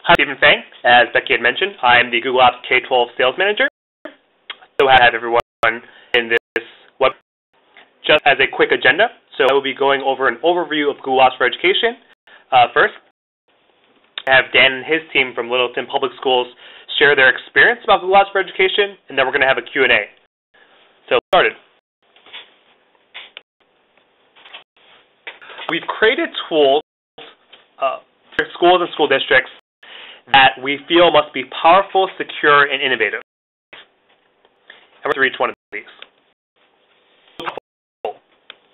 Hi, Stephen Fang. As Becky had mentioned, I am the Google Apps K-12 Sales Manager. So I have everyone in this web. Just as a quick agenda, so I will be going over an overview of Google Apps for Education. First, I have Dan and his team from Littleton Public Schools share their experience about Google Apps for Education, and then we're going to have a Q&A. So started. We've created tools for schools and school districts that we feel must be powerful, secure, and innovative. And we're going to reach one of these.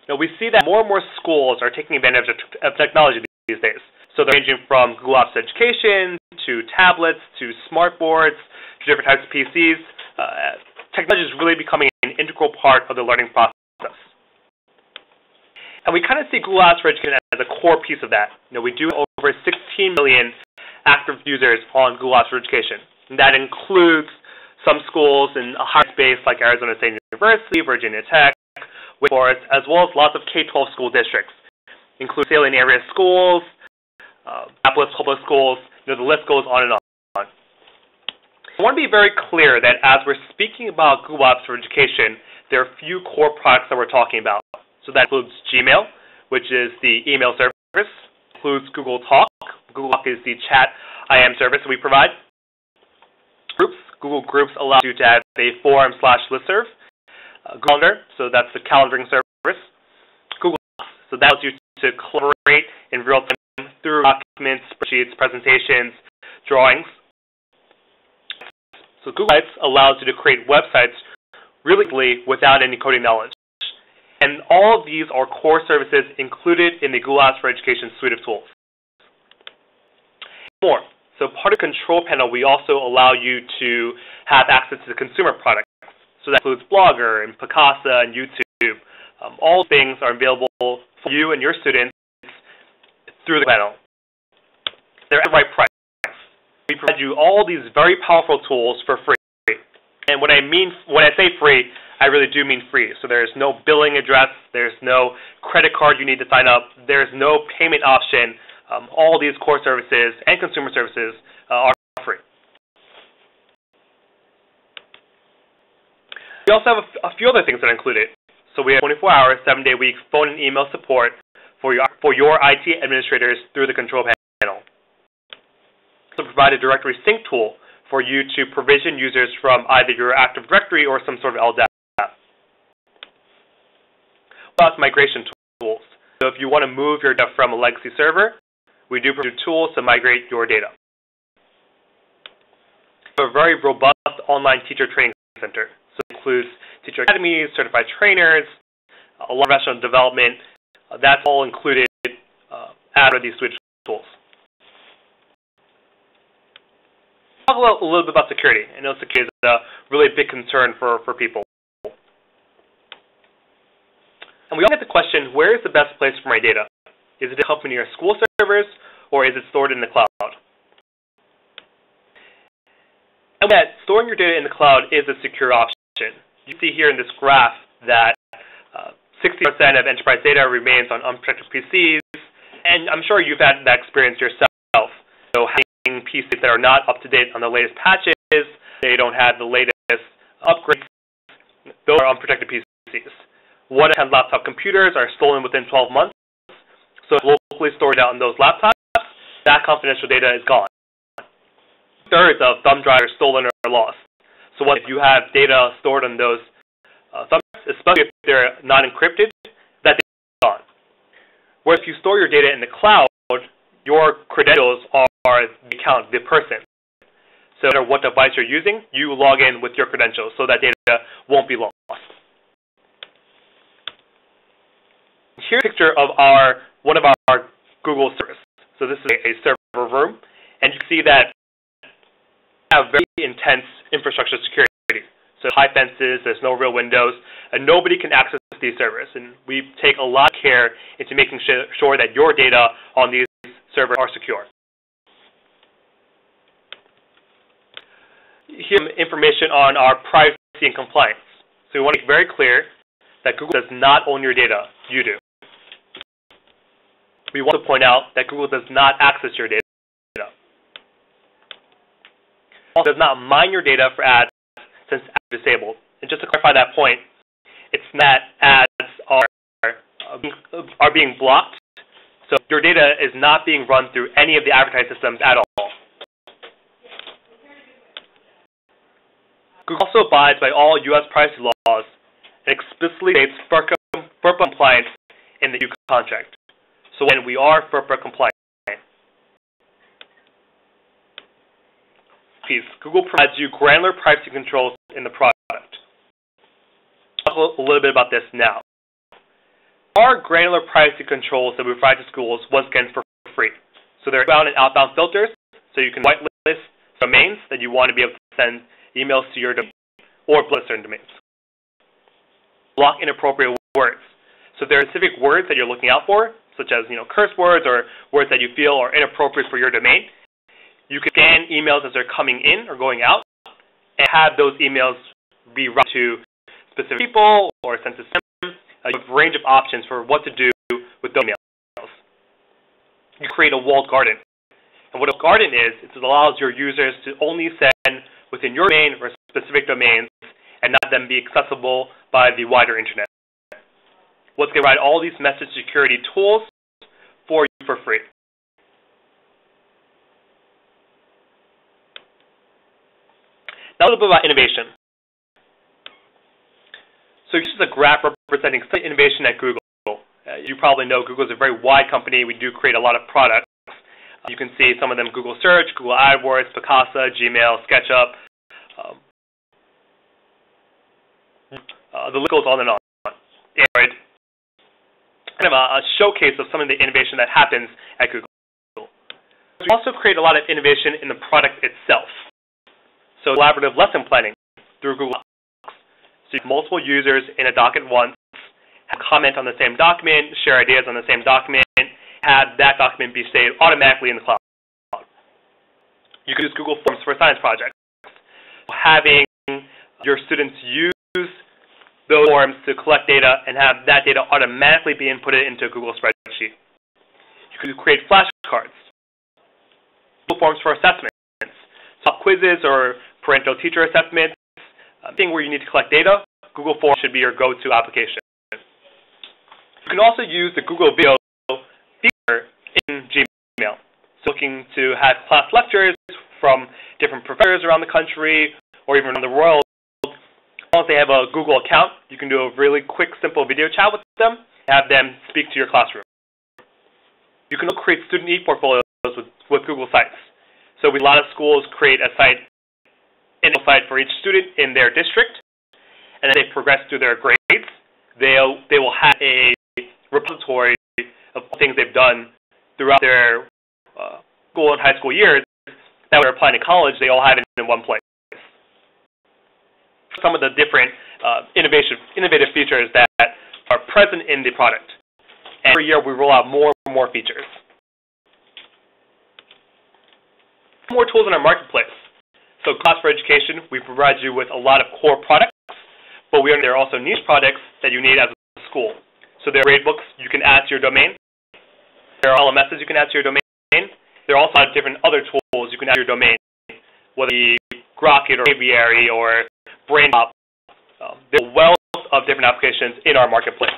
Now, we see that more and more schools are taking advantage of technology these days. So they're ranging from Google Apps Education to tablets to smart boards to different types of PCs. Technology is really becoming an integral part of the learning process. And we kind of see Google Apps for Education as a core piece of that. We do over 16 million active users on Google Apps for Education. And that includes some schools in a higher space like Arizona State University, Virginia Tech, Wake Forest, as well as lots of K-12 school districts, including salient area schools, Minneapolis public schools, the list goes on and on. I want to be very clear that as we're speaking about Google Apps for Education, there are a few core products that we're talking about. So that includes Gmail, which is the email service, includes Google Talk. Google Talk is the chat IM service that we provide. Groups. Google Groups allows you to have a forum/listserv. Calendar, so that's the calendaring service. Google Docs, so that allows you to collaborate in real time through documents, spreadsheets, presentations, drawings. So Google Sites allows you to create websites really easily without any coding knowledge. And all of these are core services included in the Google Apps for Education suite of tools. More. So part of the control panel, we also allow you to have access to the consumer products. So that includes Blogger and Picasa and YouTube. All things are available for you and your students through the panel. They're at the right price. We provide you all these very powerful tools for free. And when I say free, I really do mean free. So there's no billing address, there's no credit card you need to sign up, there's no payment option. All these core services and consumer services are free. We also have a few other things that are included. So we have 24-hour, 7-day a week phone and email support for your IT administrators through the control panel. We also provide a directory sync tool for you to provision users from either your Active Directory or some sort of LDAP. Plus migration tools. So if you want to move your data from a legacy server, we do provide tools to migrate your data. We have a very robust online teacher training center. So it includes teacher academies, certified trainers, a lot of professional development. That's all included out of these suite of tools. Talk a little bit about security. I know security is a really big concern for people. And we all get the question, where is the best place for my data? Is it a company or school servers, or is it stored in the cloud? And that storing your data in the cloud is a secure option. You see here in this graph that 60% of enterprise data remains on unprotected PCs, and I'm sure you've had that experience yourself. So having PCs that are not up to date on the latest patches, they don't have the latest upgrades, those are unprotected PCs. 1 in 10 laptop computers are stolen within 12 months, so locally stored out on those laptops, that confidential data is gone. 2/3 of thumb drives are stolen or lost. So what if you have data stored on those thumb drives, especially if they're not encrypted, that data is gone. Whereas if you store your data in the cloud, your credentials are the account, the person. So no matter what device you're using, you log in with your credentials, so that data won't be lost. Here's a picture of one of our Google servers. So this is a server room, and you see that we have very intense infrastructure security. So high fences, there's no real windows, and nobody can access these servers. And we take a lot of care into making sure that your data on these servers are secure. Here's some information on our privacy and compliance. So we want to make very clear that Google does not own your data, you do. We want to point out that Google does not access your data. does not mine your data for ads since ads are disabled. And just to clarify that point, it's not ads are being blocked, so your data is not being run through any of the advertising systems at all. Google also abides by all U.S. privacy laws and explicitly states FERPA compliance in the EU contract. So when we are FERPA compliant, Google provides you granular privacy controls in the product. I'll talk a little bit about this now. There are granular privacy controls that we provide to schools, once again, for free. So there are inbound and outbound filters, so you can whitelist domains that you want to be able to send emails to your domain or block certain domains. Block inappropriate words. So if there are specific words that you're looking out for, such as curse words or words that you feel are inappropriate for your domain, you can scan emails as they're coming in or going out and have those emails be routed to specific people or sent to spam. You have a range of options for what to do with those emails. You create a walled garden. And what a garden is, it allows your users to only send within your domain or specific domains and not them be accessible by the wider internet. Let's get right all these message security tools for you for free. Now a little bit about innovation. So this is a graph representing innovation at Google. You probably know Google is a very wide company. We do create a lot of products. You can see some of them: Google Search, Google AdWords, Picasa, Gmail, SketchUp. The list goes on and on. Android. Kind of a showcase of some of the innovation that happens at Google. We also create a lot of innovation in the product itself. So collaborative lesson planning through Google Docs. So you have multiple users in a doc at once, have comment on the same document, share ideas on the same document, have that document be saved automatically in the cloud. You can use Google Forms for science projects. Having your students use those forms to collect data and have that data automatically be inputted into a Google spreadsheet. You can create flashcards. Google Forms for assessments. So quizzes or parental teacher assessments, anything where you need to collect data, Google Forms should be your go-to application. You can also use the Google Video feature in Gmail. So looking to have class lectures from different professors around the country or even around the world, as long as they have a Google account, you can do a really quick, simple video chat with them and have them speak to your classroom. You can create student e-portfolios with Google Sites. So a lot of schools create a site for each student in their district, and as they progress through their grades, they will have a repository of things they've done throughout their school and high school years that when they're applying to college, they all have it in one place. Some of the different innovative features that are present in the product. And every year we roll out more and more features. More tools in our marketplace. So Class for Education, we provide you with a lot of core products, but there are also niche products that you need as a school. So there are gradebooks you can add to your domain. There are LMSs you can add to your domain. There are also a lot of different other tools you can add to your domain, whether it be Grocket or Aviary or BrainPop. There's a wealth of different applications in our marketplace.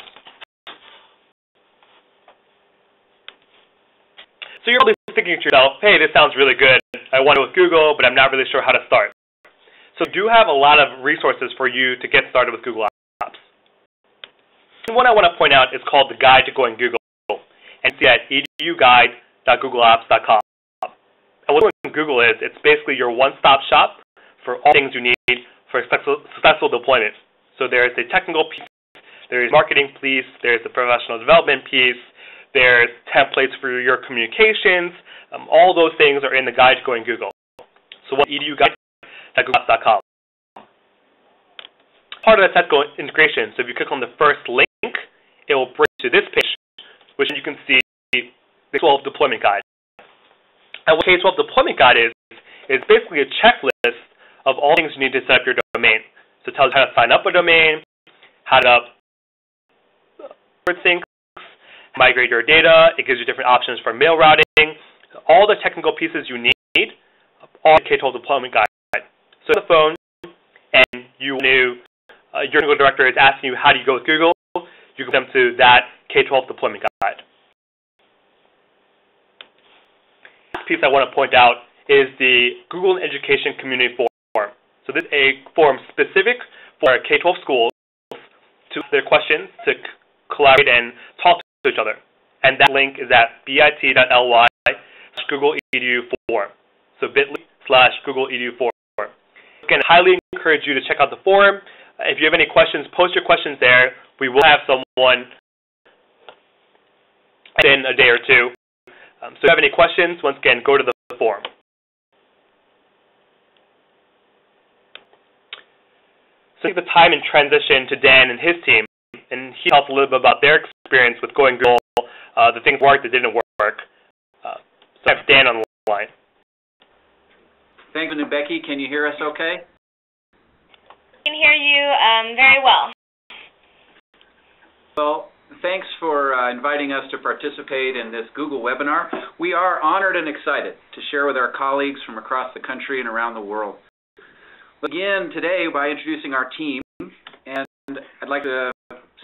So you're probably thinking to yourself, hey, this sounds really good. I want to with Google, but I'm not really sure how to start. So we do have a lot of resources for you to get started with Google Apps. And one I want to point out is called the Guide to Going Google. And see at eduguide.googleapps.com. And what Google is, it's basically your one-stop shop for all things you need for successful deployment. So there's the technical piece, there's marketing piece, there's the professional development piece, there's templates for your communications. All those things are in the Guide to Going Google. So what eduguide.googleapps.com. Part of that technical integration, so if you click on the first link, it will bring you to this page, which you can see the K-12 deployment guide. And what K-12 deployment guide is basically a checklist of all things you need to set up your domain. So it tells you how to sign up a domain, how to sync, migrate your data. It gives you different options for mail routing. All the technical pieces you need are in the K-12 deployment guide. So on the phone, and your Google director is asking you how do you go with Google, you can come to that K-12 deployment guide. The piece I want to point out is the Google Education Community Forum. So this is a forum specific for K-12 schools to ask their questions, to collaborate and talk to each other. And that link is at bit.ly/Google Edu Forum. So bit.ly/Google Edu Forum. Again, I highly encourage you to check out the forum. If you have any questions, post your questions there. We will have someone in a day or two. So if you have any questions, once again, go to the forum. So take the time and transition to Dan and his team, and he tells a little bit about their experience with going Google, the things that worked, that didn't work. So I have Dan on the line. Thanks, and Becky, can you hear us okay? I can hear you very well. Well, thanks for inviting us to participate in this Google webinar. We are honored and excited to share with our colleagues from across the country and around the world. We'll begin today by introducing our team, and I'd like to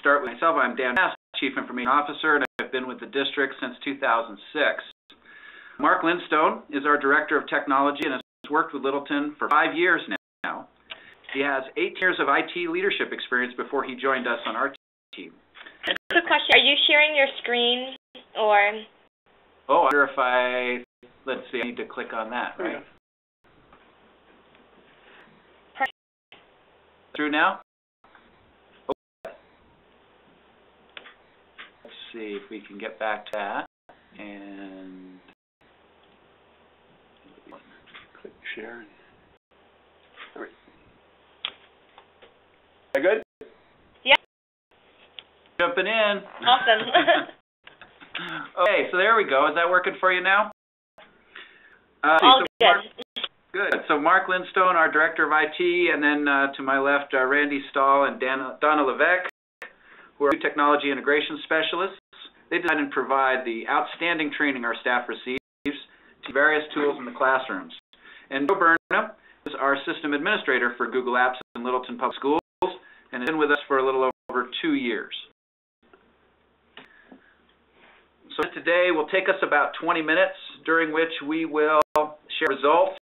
start with myself. I'm Dan Maas, Chief Information Officer, and I've been with the district since 2006. Mark Lindstone is our Director of Technology and has worked with Littleton for 5 years now. He has 8 years of IT leadership experience before he joined us on our team. Quick question, are you sharing your screen or? Oh, I wonder if let's see, I need to click on that, right? Perfect. Through now? Okay. Let's see if we can get back to that. And click share. All right. Is that good? Yep. Jumping in. Awesome. Okay, so there we go. Is that working for you now? All good. Good. So Mark Lindstone, our Director of IT, and then to my left, Randy Stahl and Donna Levesque, who are technology integration specialists. They design and provide the outstanding training our staff receives to various tools in the classrooms. And Joe Burnham is our system administrator for Google Apps in Littleton Public Schools, and has been with us for a little over 2 years. So today will take us about 20 minutes, during which we will share results,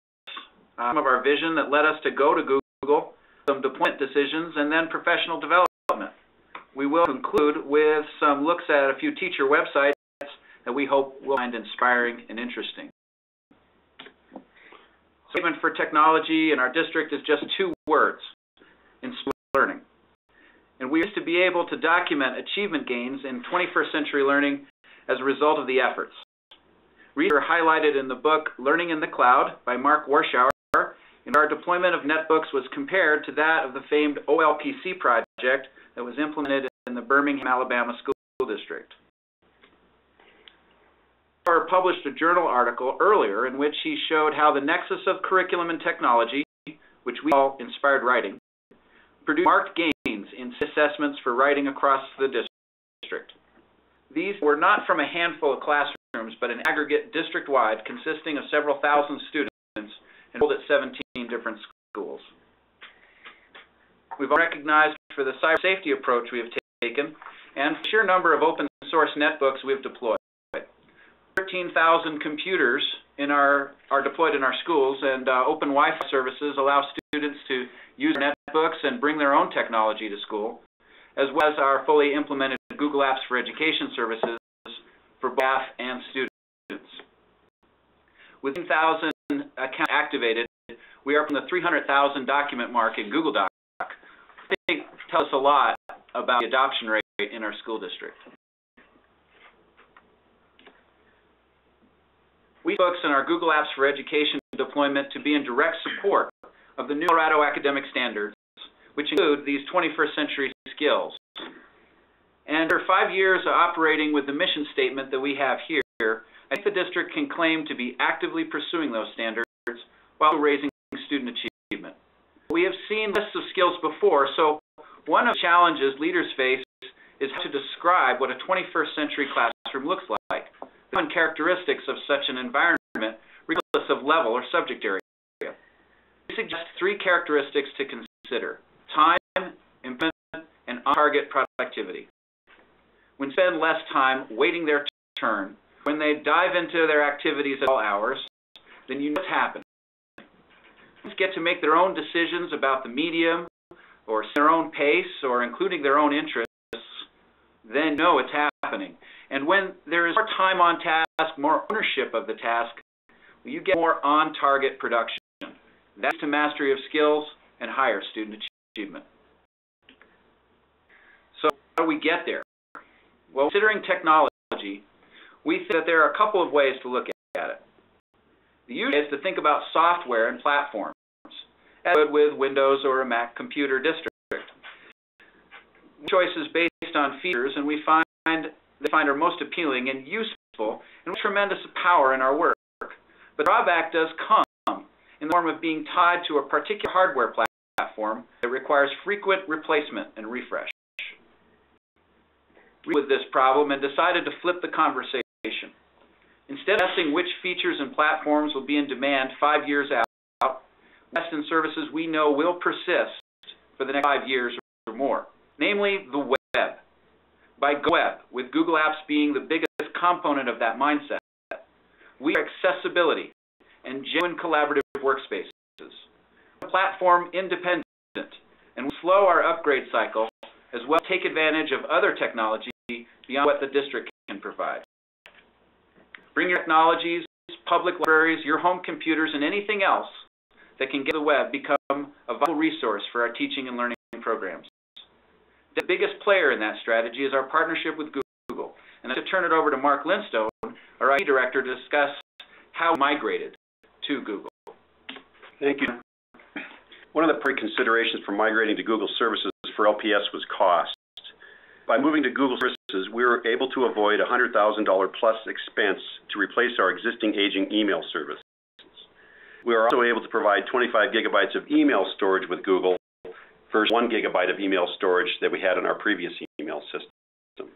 some of our vision that led us to go to Google, some deployment decisions, and then professional development. We will conclude with some looks at a few teacher websites that we hope will find inspiring and interesting. Statement for technology in our district is just 2 words: in school learning. And we used to be able to document achievement gains in 21st century learning as a result of the efforts. These are highlighted in the book Learning in the Cloud by Mark Warschauer, and our deployment of netbooks was compared to that of the famed OLPC project that was implemented in the Birmingham, Alabama school district. Warschauer published a journal article earlier in which he showed how the nexus of curriculum and technology, which we call inspired writing, produced marked gains in assessments for writing across the district. These were not from a handful of classrooms, but an aggregate district-wide consisting of several thousand students enrolled at 17 different schools. We've recognized for the cyber safety approach we have taken and the sheer number of open source netbooks we have deployed. 13,000 computers are deployed in our schools, and open Wi-Fi services allow students to use netbooks and bring their own technology to school, as well as our fully implemented Google Apps for Education services for staff and students. With 10,000 accounts activated, we are from the 300,000 document mark in Google Doc. I think tells us a lot about the adoption rate in our school district. We focus on our Google Apps for Education deployment to be in direct support of the new Colorado academic standards, which include these 21st century skills. And after 5 years of operating with the mission statement that we have here, I think the district can claim to be actively pursuing those standards while raising student achievement. We have seen lists of skills before, so one of the challenges leaders face is how to describe what a 21st century classroom looks like, and characteristics of such an environment regardless of level or subject area. suggest 3 characteristics to consider: time, improvement, and on-target productivity. When spend less time waiting their turn, when they dive into their activities at all hours, then you know what's happening. Students get to make their own decisions about the medium, or their own pace, or including their own interests, then know it's happening. And when there is more time on task, more ownership of the task, you get more on-target production. That's to mastery of skills and higher student achievement. So how do we get there? Well, considering technology, we think that there are a couple of ways to look at it. The usual is to think about software and platforms, as with Windows or a Mac computer district. Choices based on features, and we find are most appealing and useful, and with tremendous power in our work. But the drawback does come in the form of being tied to a particular hardware platform that requires frequent replacement and refresh. We with this problem and decided to flip the conversation. Instead of guessing which features and platforms will be in demand 5 years out, we invest in services we know will persist for the next 5 years or more, namely the web. By web, with Google Apps being the biggest component of that mindset, we are accessibility and genuine collaborative workspaces. Platform independent, and we slow our upgrade cycle as well as take advantage of other technology beyond what the district can provide. Bring your technologies, public libraries, your home computers, and anything else that can get the web become a vital resource for our teaching and learning programs. The biggest player in that strategy is our partnership with Google. And I'd like to turn it over to Mark Linstone, our IT director, to discuss how we migrated to Google. Thank you. One of the pre-considerations for migrating to Google services for LPS was cost. By moving to Google services, we were able to avoid a $100,000 plus expense to replace our existing aging email service. We are also able to provide 25 gigabytes of email storage with Google versus 1 gigabyte of email storage that we had in our previous email system.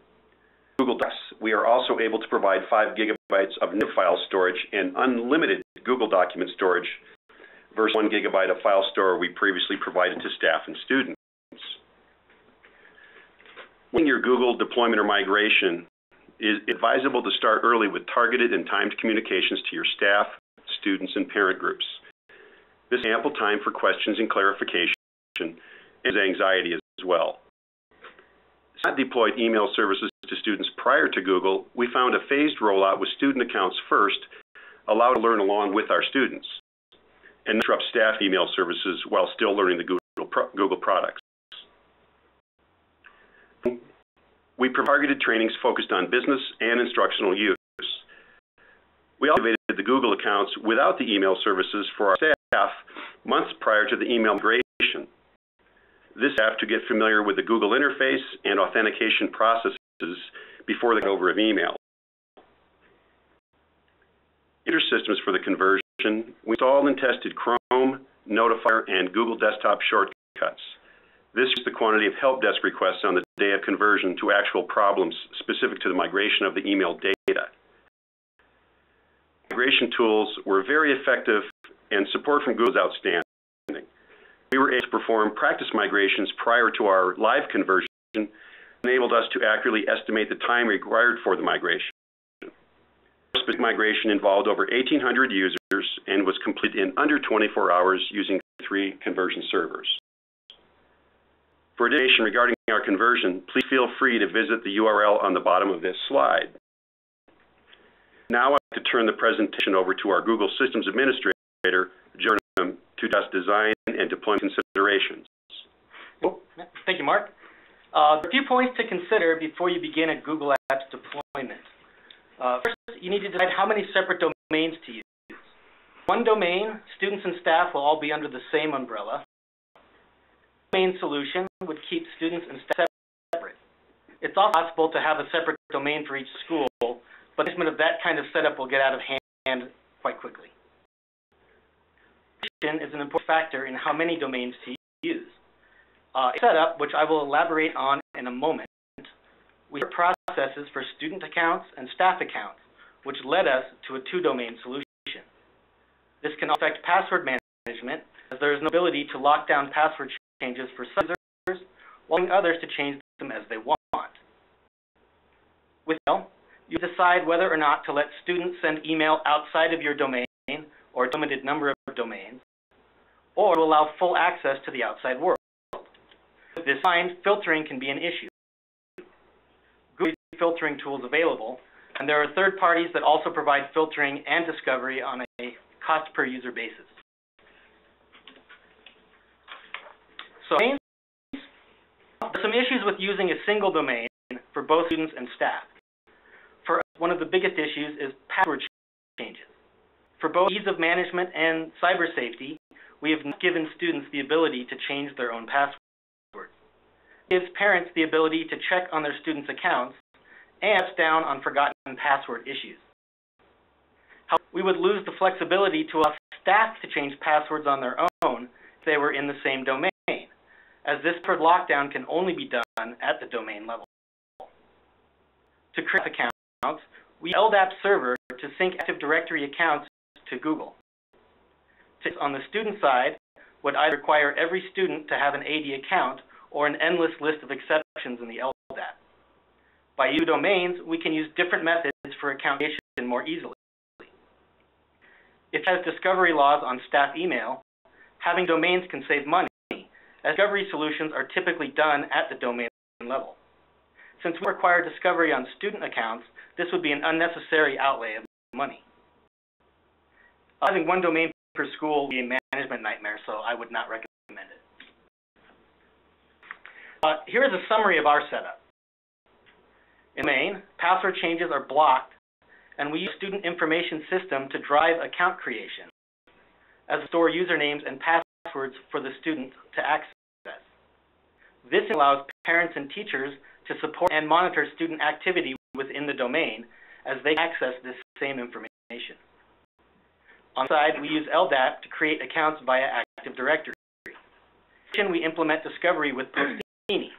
Google Docs, we are also able to provide 5 gigabytes of new file storage and unlimited Google document storage versus 1 gigabyte of file store we previously provided to staff and students. When your Google deployment or migration, it is advisable to start early with targeted and timed communications to your staff, students, and parent groups. This is ample time for questions and clarification and anxiety as well. Not deployed email services to students prior to Google, we found a phased rollout with student accounts first, allowed to learn along with our students, and disrupt staff email services while still learning the Google products. We targeted trainings focused on business and instructional use. We activated the Google accounts without the email services for our staff months prior to the email migration. This staff to get familiar with the Google interface and authentication processes before the over of email. Computer systems for the conversion, we installed and tested Chrome, Notifier, and Google Desktop shortcuts. This is the quantity of help desk requests on the day of conversion to actual problems specific to the migration of the email data. Migration tools were very effective, and support from Google is outstanding. We were able to perform practice migrations prior to our live conversion, enabled us to accurately estimate the time required for the migration. Our specific migration involved over 1,800 users and was completed in under 24 hours using 3 conversion servers. For information regarding our conversion, please feel free to visit the URL on the bottom of this slide. Now I'd like to turn the presentation over to our Google Systems Administrator, Jeremy, to discuss design and deployment considerations. Well, thank you, Mark. There are a few points to consider before you begin a Google Apps deployment. First, you need to decide how many separate domains to use. One domain, students and staff will all be under the same umbrella. Domain solution would keep students and staff separate. It's also possible to have a separate domain for each school, but management of that kind of setup will get out of hand quite quickly. Is an important factor in how many domains to use. A setup, which I will elaborate on in a moment, we have processes for student accounts and staff accounts, which led us to a 2-domain solution. This can affect password management, as there is no ability to lock down password changes for some users, while allowing others to change them as they want. With email, you decide whether or not to let students send email outside of your domain or a limited number of domains, or to allow full access to the outside world. With this in mind, filtering can be an issue. Google has filtering tools available, and there are third parties that also provide filtering and discovery on a cost per user basis. So, there are some issues with using a single domain for both students and staff. For us, one of the biggest issues is password changes. For both ease of management and cyber safety, we have not given students the ability to change their own passwords. It gives parents the ability to check on their students' accounts and cuts down on forgotten password issues. However, we would lose the flexibility to allow staff to change passwords on their own if they were in the same domain, as this password lockdown can only be done at the domain level. To create accounts, we use LDAP server to sync Active Directory accounts to Google. On the student side, would either require every student to have an AD account or an endless list of exceptions in the LDAP. By using domains, we can use different methods for account creation more easily. If it has discovery laws on staff email, having domains can save money, as discovery solutions are typically done at the domain level. Since we require discovery on student accounts, this would be an unnecessary outlay of money. Having one domain per school would be a management nightmare, so I would not recommend it. Here is a summary of our setup. In the main, password changes are blocked, and we use student information system to drive account creation, as we store usernames and passwords for the student to access. This allows parents and teachers to support and monitor student activity within the domain as they access this same information. On the side, we use LDAP to create accounts via Active Directory. In addition, we implement discovery with Postini.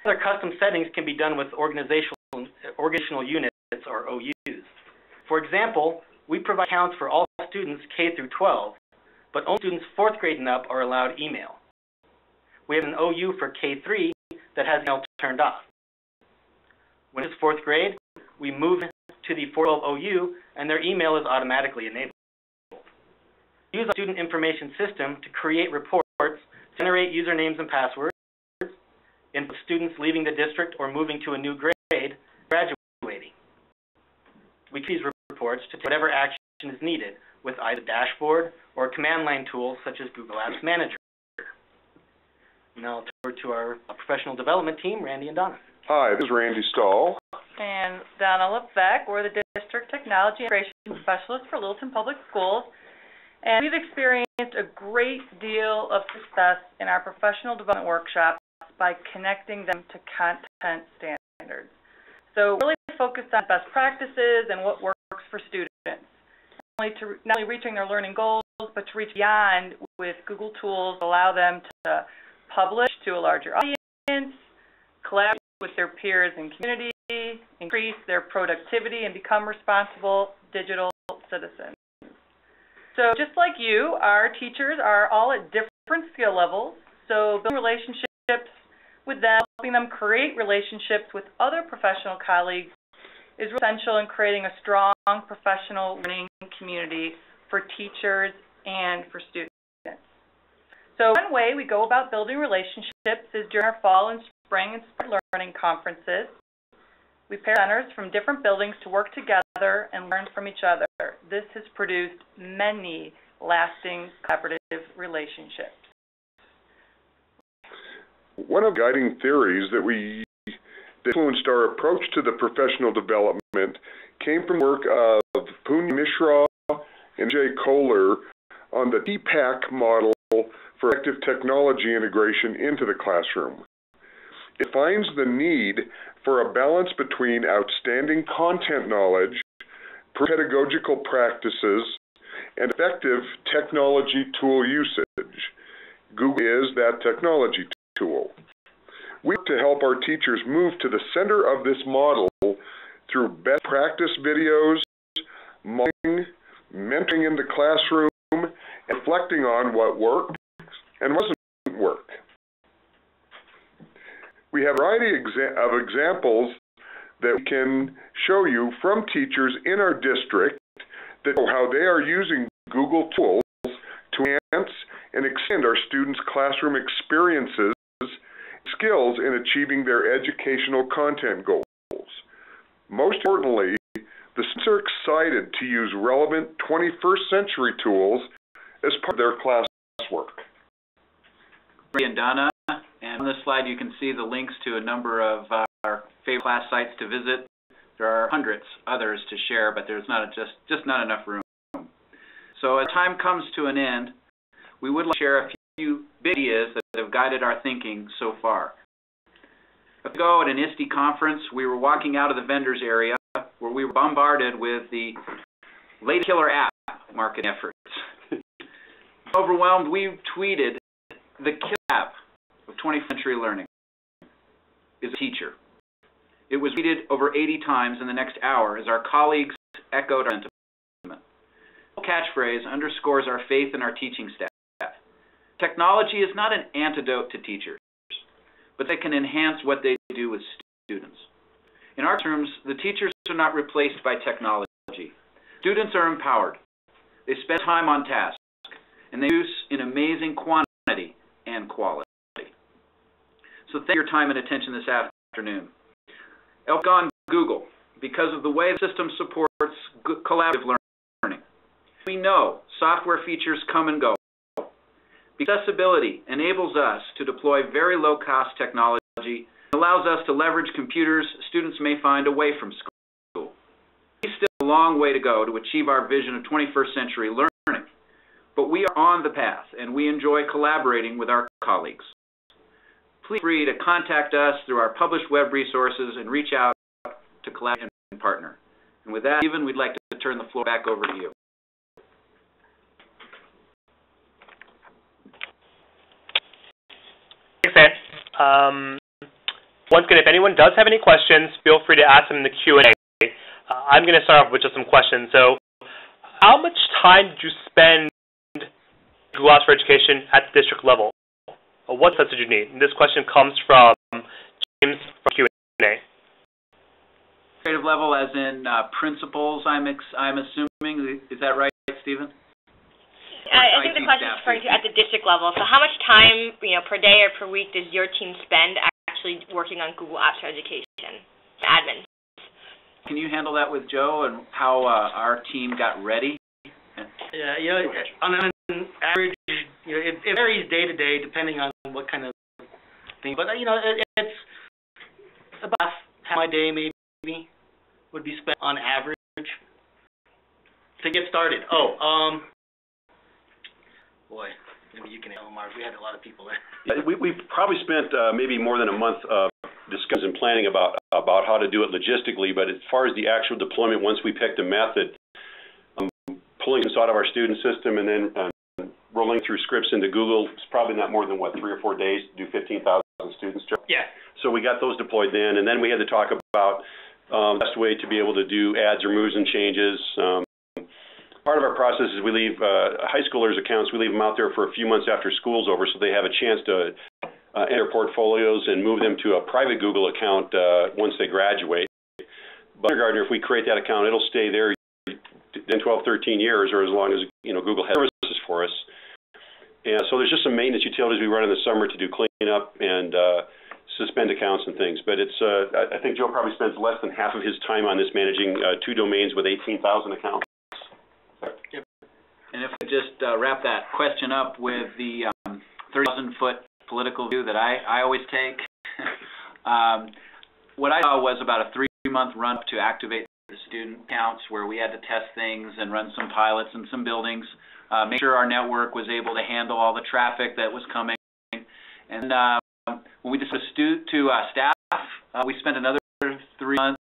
Other custom settings can be done with organizational units, or OUs. For example, we provide accounts for all students K through 12, but only students 4th grade and up are allowed email. We have an OU for K3 that has email turned off. When it's 4th grade, we move to the 412 OU, and their email is automatically enabled. We use our student information system to create reports, generate usernames and passwords, input students leaving the district or moving to a new grade, graduating. We use these reports to take whatever action is needed with either dashboard or command line tools such as Google Apps Manager. Now I'll turn to our professional development team, Randy and Donna. Hi, this is Randy Stahl. And Donna Lefbeck. We're the District Technology Integration Specialist for Littleton Public Schools. And we've experienced a great deal of success in our professional development workshops by connecting them to content standards. So we're really focused on best practices and what works for students. Not only reaching their learning goals, but to reach beyond with Google tools, allow them to publish to a larger audience, collaborate with their peers and community, increase their productivity, and become responsible digital citizens. So just like you, our teachers are all at different skill levels, so building relationships with them, helping them create relationships with other professional colleagues is essential in creating a strong professional learning community for teachers and for students. So one way we go about building relationships is during our fall and spring and spring learning conferences. We pair centers from different buildings to work together and learn from each other. This has produced many lasting collaborative relationships. One of the guiding theories that influenced our approach to the professional development came from work of Poon Mishra and Jay Kohler on the TPAC model for effective technology integration into the classroom. It finds the need for a balance between outstanding content knowledge, pedagogical practices, and effective technology tool usage. Google is that technology tool. We work to help our teachers move to the center of this model through best practice videos, modeling, mentoring in the classroom, and reflecting on what worked and wasn't work. We have a variety of examples that we can show you from teachers in our district that show how they are using Google tools to enhance and extend our students' classroom experiences and skills in achieving their educational content goals. Most importantly, the students are excited to use relevant 21st century tools as part of their classwork. And Donna, and on this slide you can see the links to a number of our favorite class sites to visit. There are hundreds others to share, but there's just not enough room. So as time comes to an end, we would like to share a few big ideas that have guided our thinking so far. A week ago at an ISTE conference, we were walking out of the vendors area where we were bombarded with the latest killer app marketing efforts. Overwhelmed, we tweeted, "The killer app of 21st century learning is a teacher." It was repeated over 80 times in the next hour as our colleagues echoed our sentiment. The catchphrase underscores our faith in our teaching staff. Technology is not an antidote to teachers, but they can enhance what they do with students. In our terms, the teachers are not replaced by technology. Students are empowered. They spend time on task, and they use in amazing quantity and quality. So thank you for your time and attention this afternoon. On Google, because of the way the system supports collaborative learning. We know software features come and go. Accessibility enables us to deploy very low-cost technology and allows us to leverage computers students may find away from school. We still have a long way to go to achieve our vision of 21st century learning, but we are on the path, and we enjoy collaborating with our colleagues. Please feel free to contact us through our published web resources and reach out to collaborate and partner. And with that, Stephen, we'd like to turn the floor back over to you. Thanks, Dan. Once again, if anyone does have any questions, feel free to ask them in the Q&A. I'm going to start off with just some questions. So, how much time did you spend Google Apps for Education at the district level? What steps did you need? And this question comes from James from Q&A. Administrative level, as in principals, I'm assuming. Is that right, Stephen? I think the question is referring to at the district level. So how much time, per day or per week does your team spend actually working on Google Apps for Education, admin? Can you handle that with Joe and how our team got ready? Yeah, on an average, it varies day to day depending on what kind of thing. But it's about half my day maybe would be spent on average to get started. Boy, maybe you can handle Mark. We had a lot of people there. Yeah, we probably spent maybe more than a month discussing and planning about how to do it logistically. But as far as the actual deployment, once we picked a method, pulling this out of our student system and then rolling through scripts into Google, it's probably not more than 3 or 4 days to do 15,000 students. Yeah. So we got those deployed then, and then we had to talk about the best way to be able to do adds or moves and changes. Part of our process is we leave high schoolers' accounts, we leave them out there for a few months after school's over so they have a chance to enter portfolios and move them to a private Google account once they graduate. But kindergartner, if we create that account, it'll stay there 10, 12, 13 years or as long as Google has services for us. And so there's just some maintenance utilities we run in the summer to do cleanup and suspend accounts and things. But it's I think Joe probably spends less than half of his time on this managing 2 domains with 18,000 accounts. Yep. And if we just wrap that question up with the 30,000-foot political view that I always take, what I saw was about a 3-month run to activate the student accounts where we had to test things and run some pilots in some buildings, make sure our network was able to handle all the traffic that was coming. And when we discussed to staff, we spent another 3 months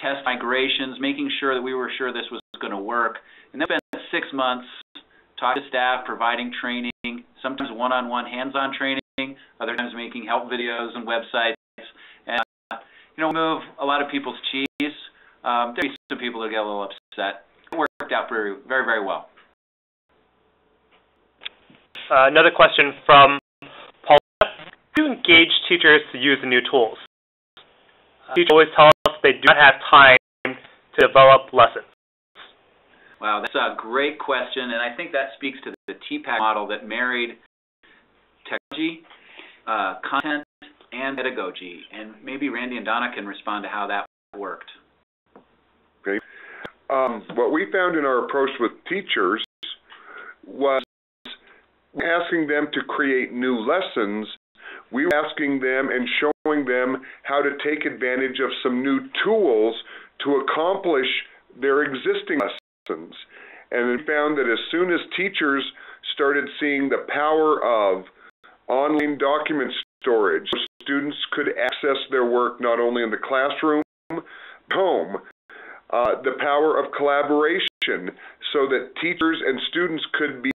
test migrations, making sure that we were sure this was going to work. And then we spent 6 months talking to staff, providing training, sometimes one-on-one hands-on training, other times making help videos and websites. And, we move a lot of people's cheese. There'll be some people that get a little upset. It worked out very, very, very well. Another question from Paul. How do you engage teachers to use the new tools? Teachers always tell us they do not have time to develop lessons. Wow, that's a great question, and I think that speaks to the TPAC model that married technology, content, and pedagogy. And maybe Randy and Donna can respond to how that worked. Okay. What we found in our approach with teachers was asking them to create new lessons. We were asking them and showing them how to take advantage of some new tools to accomplish their existing lessons. And we found that as soon as teachers started seeing the power of online document storage, students could access their work not only in the classroom, but home. The power of collaboration so that teachers and students could be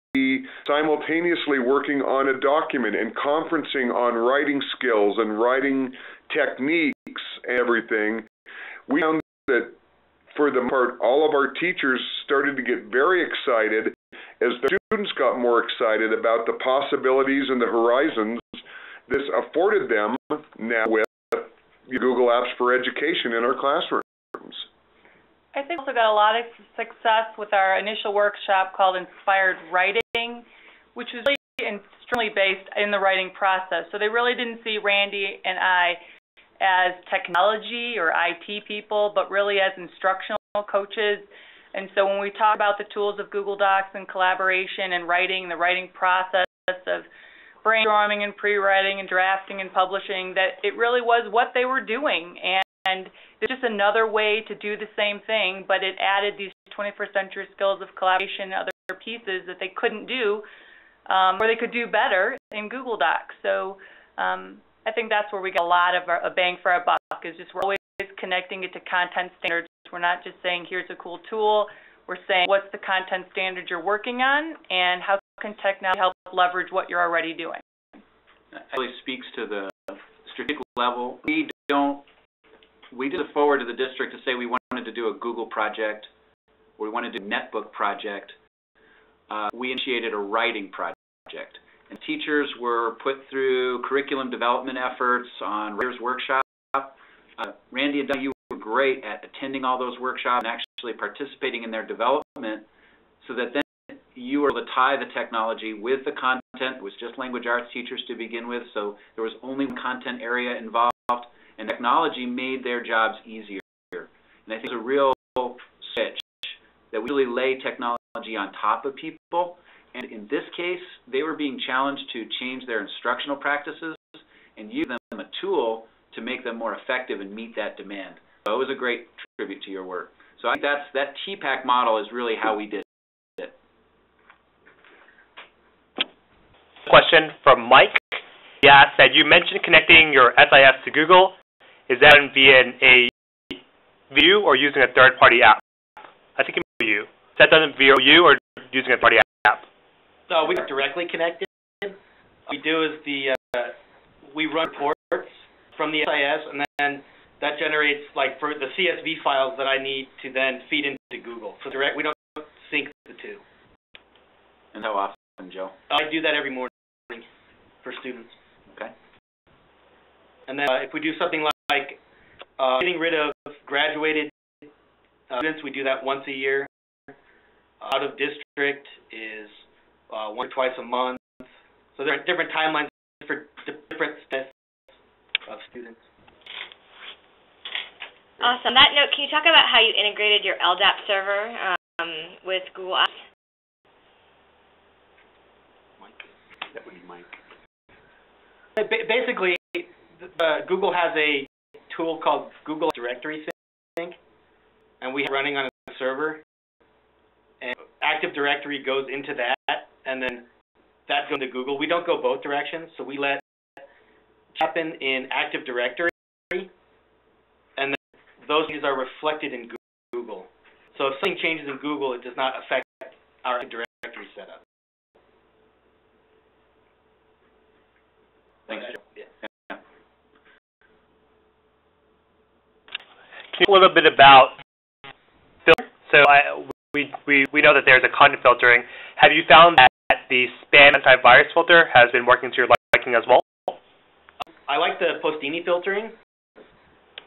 simultaneously working on a document and conferencing on writing skills and writing techniques and everything. We found that for the most part, all of our teachers started to get very excited as the students got more excited about the possibilities and the horizons this afforded them now with Google Apps for Education in our classrooms. I think we also got a lot of success with our initial workshop called Inspired Writing, which was really extremely based in the writing process. So they really didn't see Randy and I as technology or IT people, but really as instructional coaches. And so when we talk about the tools of Google Docs and collaboration and writing, the writing process of brainstorming and pre-writing and drafting and publishing, that it really was what they were doing. And it's just another way to do the same thing, but it added these 21st century skills of collaboration and other pieces that they couldn't do, or they could do better in Google Docs. So I think that's where we get a lot of a bang for our buck, is just we're always connecting it to content standards. We're not just saying, here's a cool tool. We're saying, what's the content standard you're working on, and how can technology help leverage what you're already doing? That really speaks to the strategic level. We did it forward to the district to say we wanted to do a Google project, or we wanted to do a netbook project. We initiated a writing project. And teachers were put through curriculum development efforts on Writers' Workshop. Randy and Doug, you were great at attending all those workshops and actually participating in their development, so that then you were able to tie the technology with the content. It was just language arts teachers to begin with, so there was only one content area involved, and technology made their jobs easier. And I think it's a real switch that we really lay technology on top of people. And in this case, they were being challenged to change their instructional practices and use them a tool to make them more effective and meet that demand. So it was a great tribute to your work. So I think that TPAC model is really how we did it. Question from Mike. He asked that you mentioned connecting your SIS to Google. Is that via a view or using a third-party app? I think it may be you. That doesn't via you or using a third-party app? So we are directly connected. What we do is we run reports from the SIS, and then that generates for the CSV files that I need to then feed into Google. So we don't sync the two. And how often, Joe? I do that every morning for students. Okay. And then if we do something like getting rid of graduated students, we do that once a year. Out of district is once or twice a month. So there are different timelines for different sets of students. Awesome. On that note, can you talk about how you integrated your LDAP server with Google Apps? Mike. That would be Mike. Basically, Google has a tool called Google Directory Sync, and we have running on a server. And Active Directory goes into that, and then that goes into Google. We don't go both directions, so we let it happen in Active Directory, and then those changes are reflected in Google. So if something changes in Google, it does not affect our Active Directory setup. Thanks. Yeah. Can you talk a little bit about filtering? So we know that there's a content filtering. Have you found that the spam antivirus filter has been working to your liking as well? I like the Postini filtering.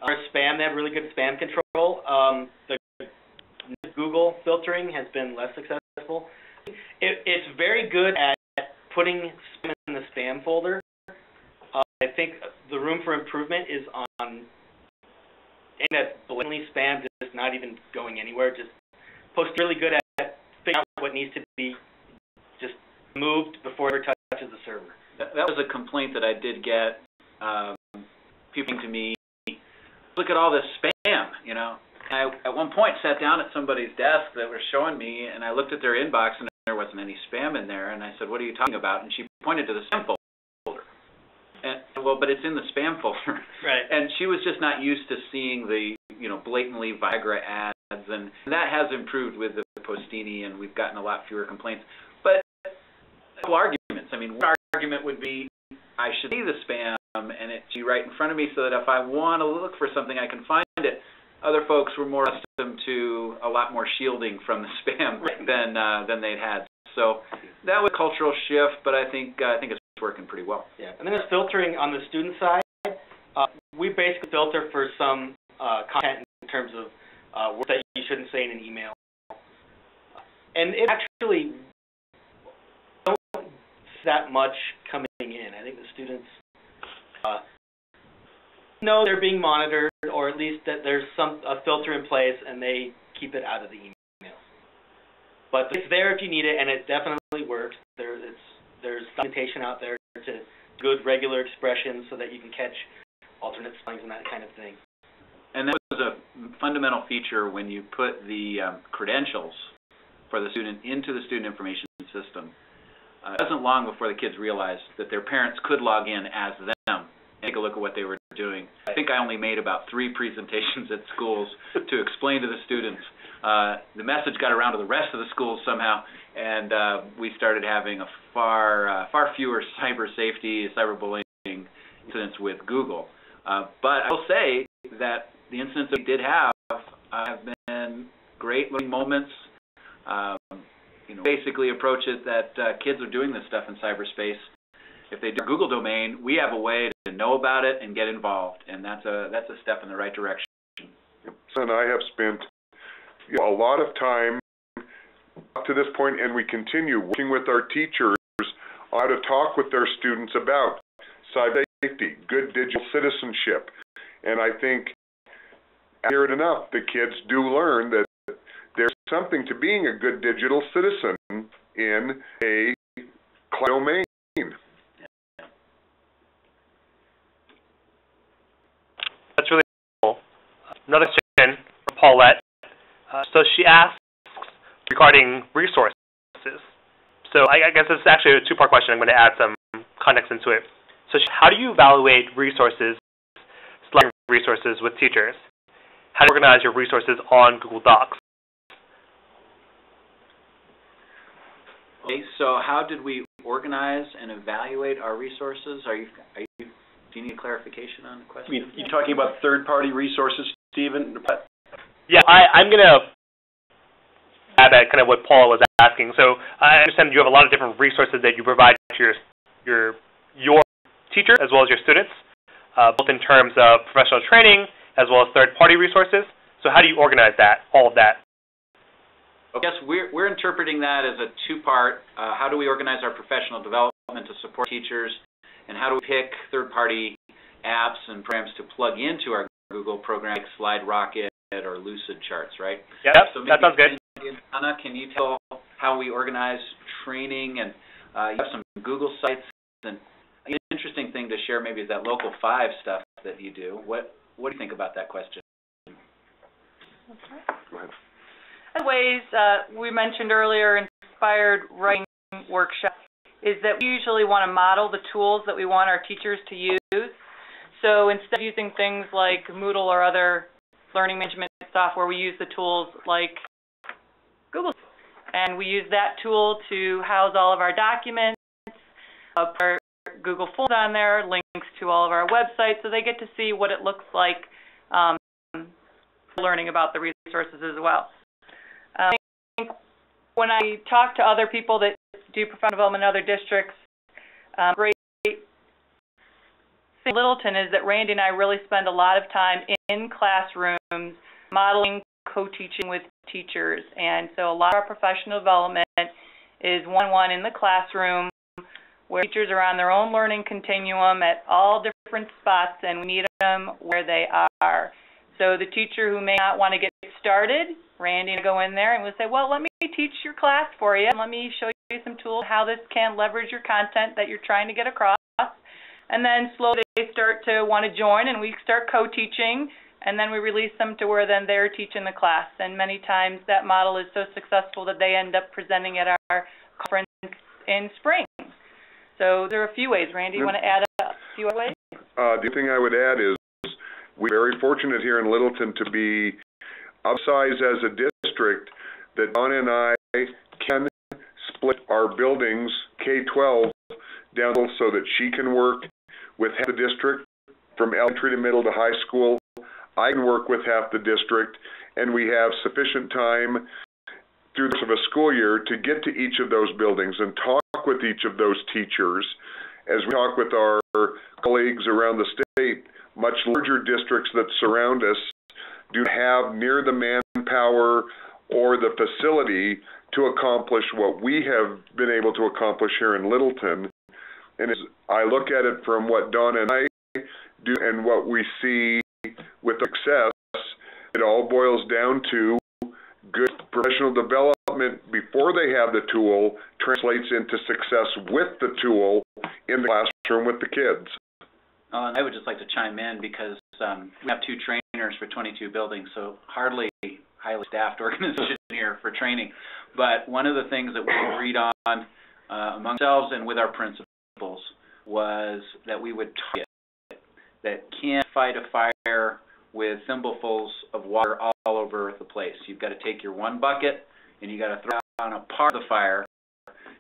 Our spam, they have really good spam control. The Google filtering has been less successful. It's very good at putting spam in the spam folder. I think the room for improvement is on that blatantly spam, just not even going anywhere. Just Post really good at figuring out what needs to be just moved before it touches the server. That was a complaint that I did get. People to me, look at all this spam, you know. I, at one point, sat down at somebody's desk that was showing me, and I looked at their inbox, and there wasn't any spam in there. And I said, "What are you talking about?" And she pointed to the spam folder. And well, but it's in the spam folder. Right. And she was just not used to seeing the, you know, blatantly Viagra ads, and that has improved with the Postini, and we've gotten a lot fewer complaints. But arguments. I mean, one argument would be, I should see the spam, and it's right in front of me, so that if I want to look for something, I can find it. Other folks were more accustomed to a lot more shielding from the spam than they'd had. So that was a cultural shift, but I think it's working pretty well. Yeah, and then there's filtering on the student side. We basically filter for some content in terms of words that you shouldn't say in an email, and it actually don't that much coming in. I think the students know they're being monitored, or at least that there's a filter in place, and they keep it out of the email. But it's there if you need it, and it definitely works. There's documentation out there to good regular expressions so that you can catch alternate spellings and that kind of thing. And that was a fundamental feature when you put the credentials for the student into the student information system. It wasn't long before the kids realized that their parents could log in as them and take a look at what they were doing. I think I only made about 3 presentations at schools to explain to the students. The message got around to the rest of the schools somehow, and we started having a far fewer cyber safety, cyberbullying incidents with Google. But I will say that the incidents that we did have been great learning moments. Basically approach it that kids are doing this stuff in cyberspace. If they do a Google domain, we have a way to know about it and get involved, and that's a step in the right direction. And I have spent a lot of time up to this point, and we continue working with our teachers on how to talk with their students about cyber safety, good digital citizenship. And I think I hear it enough. The kids do learn that there's something to being a good digital citizen in a cloud domain. That's really cool. Another question from Paulette. So she asks regarding resources. So I guess it's actually a 2-part question. I'm going to add some context into it. So how do you evaluate resources, selecting resources with teachers? How do you organize your resources on Google Docs? Okay, so how did we organize and evaluate our resources? Do you need clarification on the question? You're talking about third-party resources, Stephen? Yeah, I'm going to add that kind of what Paula was asking. So I understand you have a lot of different resources that you provide to your teacher as well as your students, both in terms of professional training as well as third-party resources. So how do you organize that, all of that? Yes, we're interpreting that as a 2-part. How do we organize our professional development to support teachers, and how do we pick third-party apps and programs to plug into our Google program like SlideRocket or Lucid Charts, right? Yeah, so that sounds good. Anna, can you tell how we organize training? And you have some Google sites, and an interesting thing to share maybe is that Local 5 stuff that you do. What do you think about that question? Okay. Go ahead. Ways we mentioned earlier, inspired writing workshop, is that we usually want to model the tools that we want our teachers to use. So instead of using things like Moodle or other learning management software, we use the tools like Google. And we use that tool to house all of our documents, put our Google Forms on there, links to all of our websites, so they get to see what it looks like learning about the resources as well. I think when I talk to other people that do professional development in other districts. Great thing in Littleton is that Randy and I really spend a lot of time in classrooms modeling co-teaching with teachers. And so a lot of our professional development is one-on-one in the classroom where teachers are on their own learning continuum at all different spots, and we meet them where they are. So the teacher who may not want to get started, Randy will go in there and we'll say, well, let me teach your class for you, and let me show you some tools how this can leverage your content that you're trying to get across. And then slowly they start to want to join, and we start co-teaching, and then we release them to where then they're teaching the class. And many times that model is so successful that they end up presenting at our conference in spring. So there are a few ways. Randy, you want to add a few other ways? The thing I would add is we're very fortunate here in Littleton to be upsized as a district that Donna and I can split our buildings, K-12, down so that she can work with half the district from elementary to middle to high school. I can work with half the district, and we have sufficient time through the course of a school year to get to each of those buildings and talk with each of those teachers as we talk with our colleagues around the state. Much larger districts that surround us do have near the manpower or the facility to accomplish what we have been able to accomplish here in Littleton. And as I look at it from what Dawn and I do and what we see with success, it all boils down to good professional development before they have the tool translates into success with the tool in the classroom with the kids. And I would just like to chime in because we have 2 trainers for 22 buildings, so hardly highly staffed organization here for training. But one of the things that we agreed on among ourselves and with our principals was that we would target that can't fight a fire with thimblefuls of water all over the place. You've got to take your one bucket and you got to throw it on a part of the fire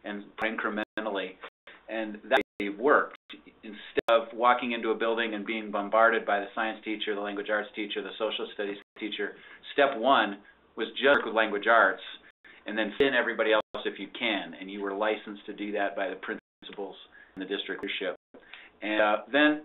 and incrementally. And that worked. Instead of walking into a building and being bombarded by the science teacher, the language arts teacher, the social studies teacher, step 1 was just work with language arts and then fit in everybody else if you can. And you were licensed to do that by the principals and the district leadership. And then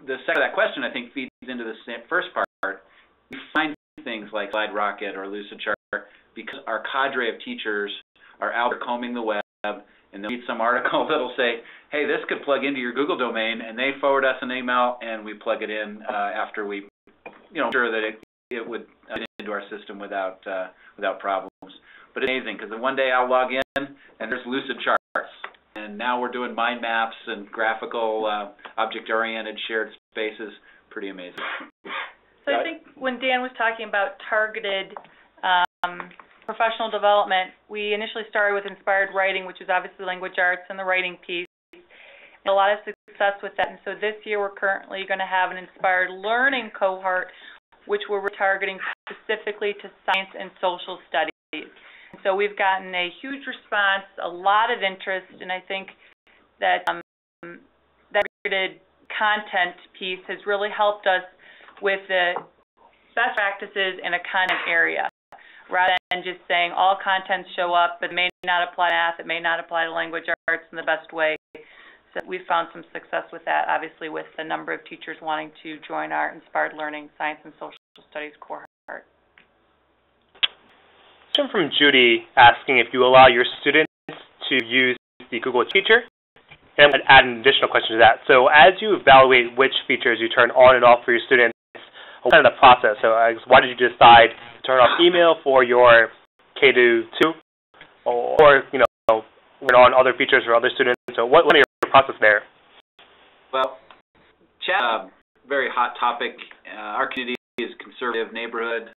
the second of that question, I think, feeds into the first part. We find things like Slide Rocket or Lucidchart because our cadre of teachers are out there combing the web, and they'll read some article that'll say, hey, this could plug into your Google domain, and they forward us an email, and we plug it in after we, sure that it would get into our system without problems. But it's amazing because one day I'll log in, and there's Lucidchart. And now we're doing mind maps and graphical, object-oriented shared spaces. Pretty amazing. So I think when Dan was talking about targeted professional development, we initially started with inspired writing, which is obviously language arts and the writing piece. And a lot of success with that. And so this year we're currently going to have an inspired learning cohort, which we're targeting specifically to science and social studies. So we've gotten a huge response, a lot of interest, and I think that that targeted content piece has really helped us with the best practices in a content area, rather than just saying all content show up, but it may not apply to math, it may not apply to language arts in the best way. So we've found some success with that, obviously, with the number of teachers wanting to join our Inspired Learning Science and Social Studies cohort. From Judy asking if you allow your students to use the Google Teacher, and I'd add an additional question to that. So as you evaluate which features you turn on and off for your students, what kind of the process? So why did you decide to turn off email for your K-2 or turn on other features for other students? So what is your process there? Well, chat, very hot topic. Our community is a conservative neighborhood,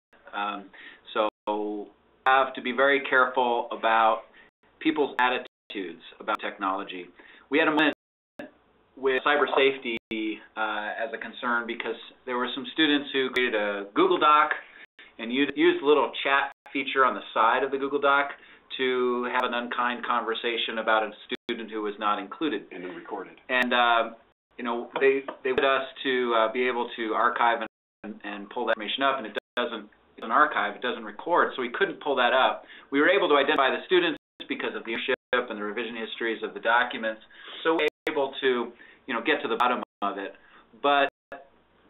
so have to be very careful about people's attitudes about technology. We had a moment with cyber safety as a concern because there were some students who created a Google Doc and used the little chat feature on the side of the Google Doc to have an unkind conversation about a student who was not included. And then recorded. And they wanted us to be able to archive and pull that information up, and it doesn't. An archive, it doesn't record, so we couldn't pull that up. We were able to identify the students because of the ownership and the revision histories of the documents, so we're able to, get to the bottom of it. But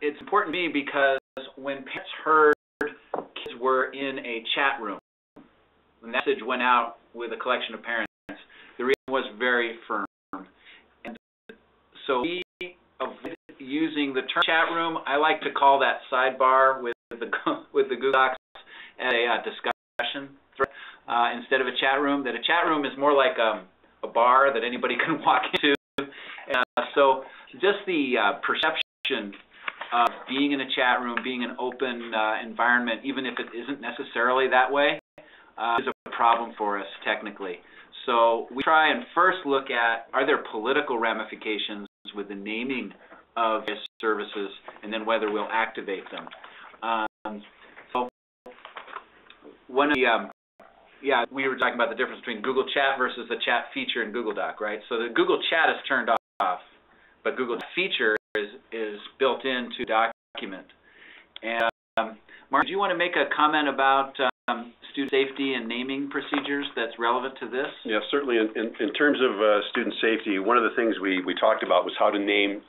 it's important to me because when parents heard kids were in a chat room, the message went out with a collection of parents, the reaction was very firm. And so we avoided using the term chat room. I like to call that sidebar with the Google Docs as a discussion thread instead of a chat room. That a chat room is more like a bar that anybody can walk into. So just the perception of being in a chat room, being an open environment, even if it isn't necessarily that way, is a problem for us technically. So we try and first look at, are there political ramifications with the naming of these services, and then whether we'll activate them. So one of the, we were talking about the difference between Google Chat versus the chat feature in Google Doc, right? So the Google Chat is turned off, but Google Feature is built into document. And Mark, do you want to make a comment about student safety and naming procedures that's relevant to this? Yeah, certainly. In terms of student safety, one of the things we talked about was how to name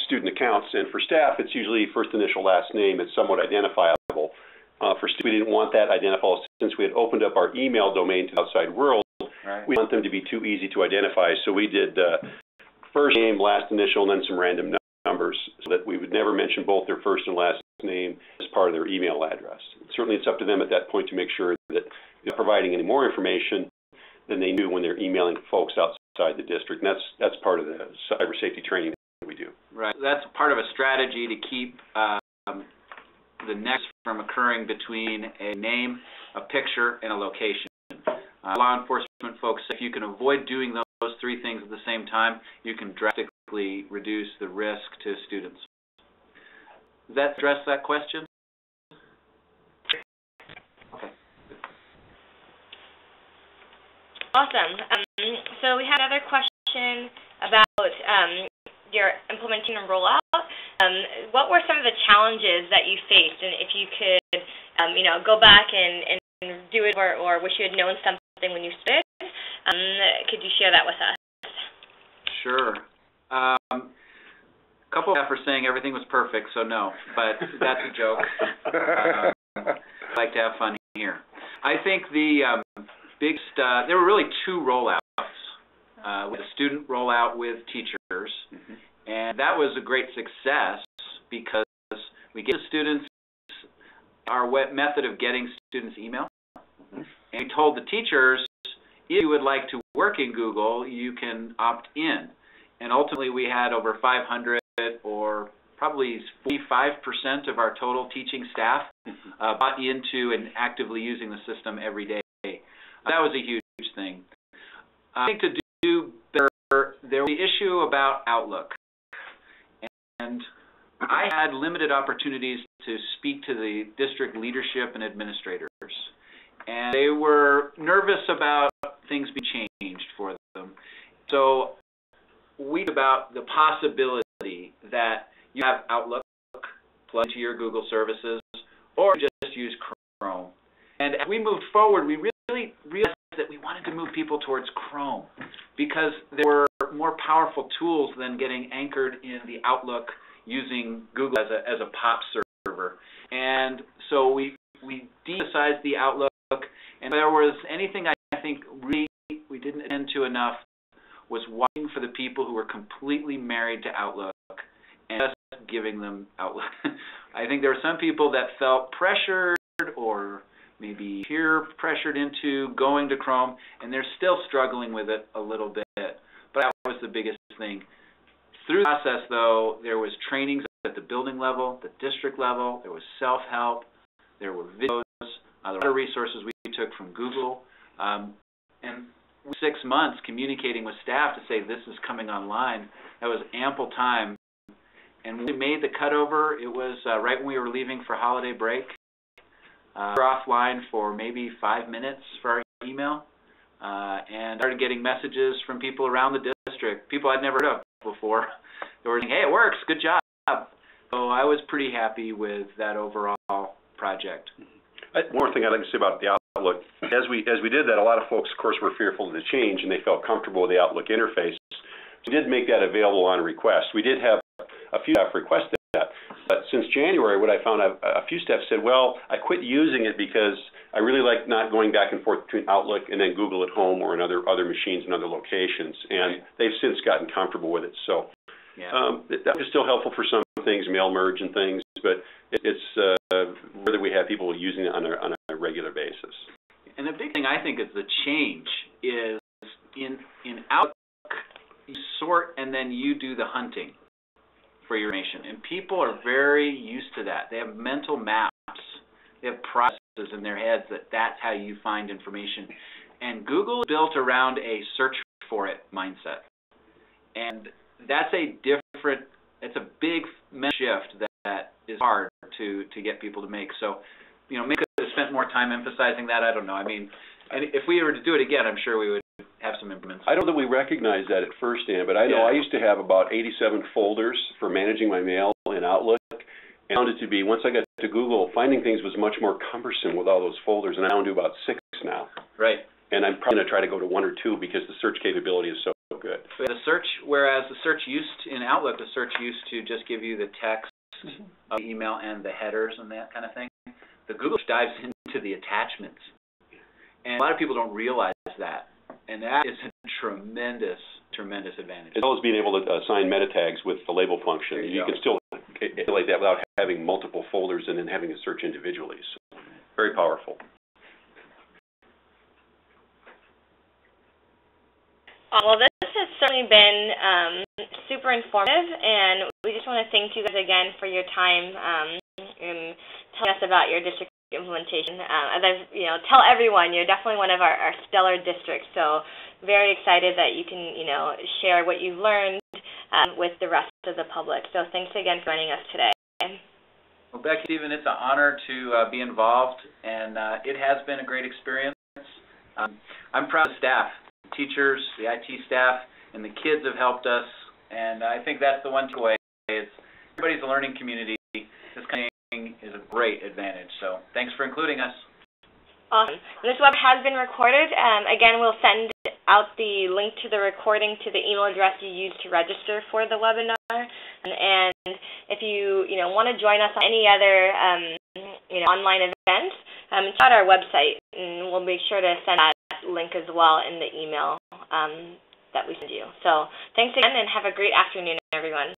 student accounts. And for staff, it's usually first initial, last name. It's somewhat identifiable. For students, we didn't want that identifiable since we had opened up our email domain to the outside world. Right. We didn't want them to be too easy to identify. So we did first name, last initial, and then some random numbers so that we would never mention both their first and last name as part of their email address. Certainly it's up to them at that point to make sure that they're providing any more information than they knew when they're emailing folks outside the district. And that's part of the cyber safety training that we do. Right. That's part of a strategy to keep the nexus from occurring between a name, a picture, and a location. Law enforcement folks, if you can avoid doing those three things at the same time, you can drastically reduce the risk to students. Does that address that question? Okay. Awesome. So we had another question about your implementing and rollout. What were some of the challenges that you faced, and if you could, go back and do it, or wish you had known something when you started, could you share that with us? Sure. A couple of staff are saying everything was perfect, so no, but that's a joke. I like to have fun here. I think the biggest, there were really two rollouts. With a student rollout with teachers, and that was a great success because we gave the students our method of getting students email, and we told the teachers, if you would like to work in Google, you can opt in. And ultimately we had over 500, or probably 45% of our total teaching staff bought into and actively using the system every day. That was a huge thing. I think to do better, there was the issue about Outlook. And I had limited opportunities to speak to the district leadership and administrators. And they were nervous about things being changed for them. So we talked about the possibility that you have Outlook plugged into your Google services, or just use Chrome. And as we moved forward, we really realized that we wanted to move people towards Chrome because there were more powerful tools than getting anchored in the Outlook using Google as a POP server. And so we de-emphasized the Outlook, and there was anything I think really we didn't attend to enough was watching for the people who were completely married to Outlook and just giving them Outlook. I think there were some people that felt pressured or maybe peer pressured into going to Chrome, and they're still struggling with it a little bit. But that was the biggest thing. Through the process, though, there was trainings at the building level, the district level, there was self-help, there were videos, there were other resources we took from Google, and 6 months communicating with staff to say this is coming online. That was ample time. And when we made the cutover, it was right when we were leaving for holiday break. We were offline for maybe 5 minutes for our email, and started getting messages from people around the district, people I'd never heard of before. They were saying, hey, it works, good job. So I was pretty happy with that overall project. One more thing I'd like to say about the Outlook. As we did that, a lot of folks, of course, were fearful of the change, and they felt comfortable with the Outlook interface. We did make that available on request. We did have a few staff request that. But since January, what I found, a few staff said, well, I quit using it because I really like not going back and forth between Outlook and then Google at home or in other machines and other locations. And they've since gotten comfortable with it. So that was still helpful for some things, mail merge and things, but it's whether we have people using it on a regular basis. And the big thing I think is the change is in Outlook, you sort and then you do the hunting for your information. And people are very used to that. They have mental maps. They have processes in their heads that's how you find information. And Google is built around a search for it mindset. And that's it's a big mental shift that is hard to get people to make. So, maybe we could have spent more time emphasizing that. I don't know. I mean, and if we were to do it again, I'm sure we would have some improvements. I don't know that we recognized that at first, Dan, but I know I used to have about 87 folders for managing my mail in Outlook. And I found it to be, once I got to Google, finding things was much more cumbersome with all those folders, and I down to about 6 now. Right. And I'm probably going to try to go to 1 or 2 because the search capability is so good. Whereas the search in Outlook, the search used to just give you the text of the email and the headers and that kind of thing. The Google dives into the attachments. And a lot of people don't realize that. And that is a tremendous advantage. As well as being able to assign meta tags with the label function. You can still manipulate that without having multiple folders and then having to search individually. So, very powerful. Well, this has certainly been super informative, and we just want to thank you guys again for your time in telling us about your district implementation. As I've, tell everyone, you're definitely one of our stellar districts, so very excited that you can, share what you've learned with the rest of the public. So thanks again for joining us today. Well, Becky, Stephen, it's an honor to be involved, and it has been a great experience. I'm proud of staff. Teachers, the IT staff, and the kids have helped us, and I think that's the one takeaway is everybody's a learning community. This kind of thing is a great advantage, so thanks for including us. Awesome. This web has been recorded. Again, we'll send out the link to the recording to the email address you used to register for the webinar, and if you want to join us on any other online events, check out our website, and we'll make sure to send that link as well in the email that we send you. So thanks again, and have a great afternoon, everyone.